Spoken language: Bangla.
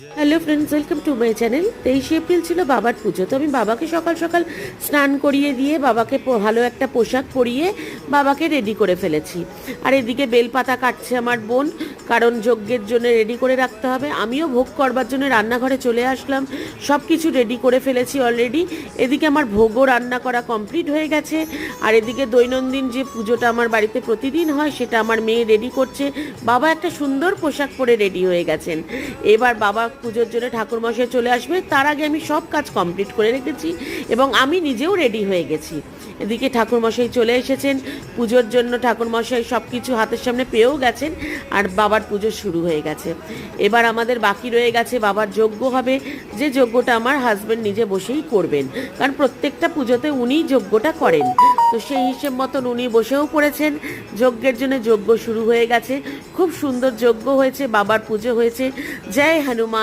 Hello friends, welcome to my channel. 23 April ছিল বাবার পুজো। তো আমি বাবাকে সকাল সকাল স্নান করিয়ে দিয়ে বাবাকে ভালো একটা পোশাক পরিয়ে বাবাকে রেডি করে ফেলেছি। আর এদিকে বেলপাতা কাটছে আমার বোন, কারণ যজ্ঞের জন্য রেডি করে রাখতে হবে। আমিও ভোগ করবার জন্য রান্নাঘরে চলে আসলাম, সব কিছু রেডি করে ফেলেছি অলরেডি। এদিকে আমার ভোগও রান্না করা কমপ্লিট হয়ে গেছে। আর এদিকে দৈনন্দিন যে পুজোটা আমার বাড়িতে প্রতিদিন হয় সেটা আমার মেয়ে রেডি করছে। বাবা একটা সুন্দর পোশাক পরে রেডি হয়ে গেছেন। এবার বাবা পুজোর জন্য ঠাকুরমশাই চলে আসবে, তার আগে আমি সব কাজ কমপ্লিট করে রেখেছি এবং আমি নিজেও রেডি হয়ে গেছি। এদিকে ঠাকুরমশাই চলে এসেছেন পুজোর জন্য। ঠাকুরমশাই সব কিছু হাতের সামনে পেয়েও গেছেন আর বাবার পুজো শুরু হয়ে গেছে। এবার আমাদের বাকি রয়ে গেছে বাবার যজ্ঞ হবে, যে যজ্ঞটা আমার হাজব্যান্ড নিজে বসেই করবেন, কারণ প্রত্যেকটা পুজোতে উনিই যজ্ঞটা করেন। তো সেই হিসেব মতন উনি বসেও পড়েছেন যজ্ঞের জন্য। যজ্ঞ শুরু হয়ে গেছে, খুব সুন্দর যজ্ঞ হয়েছে, বাবার পুজো হয়েছে। জয় হনুমান।